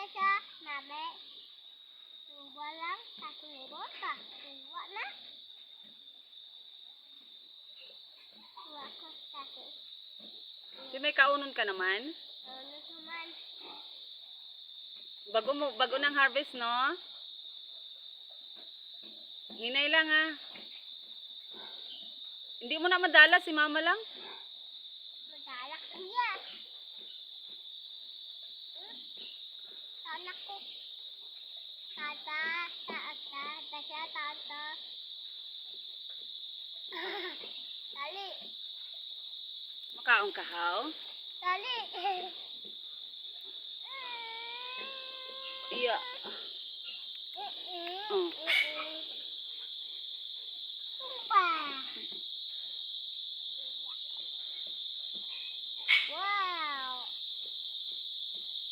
siya, mami. Tuwa lang, kasunod ka. Tuwa na. Tuwa ko kasi. Di may kaunon ka naman? Ano naman? Bago ng harvest, no? Hinay lang, ha? Hindi mo na madala, si mama lang. Madalak niya. Anak ko. Tata, siya, tata. Dali. Makaon ka, how? Dali. Iya. Oh. Tumpa.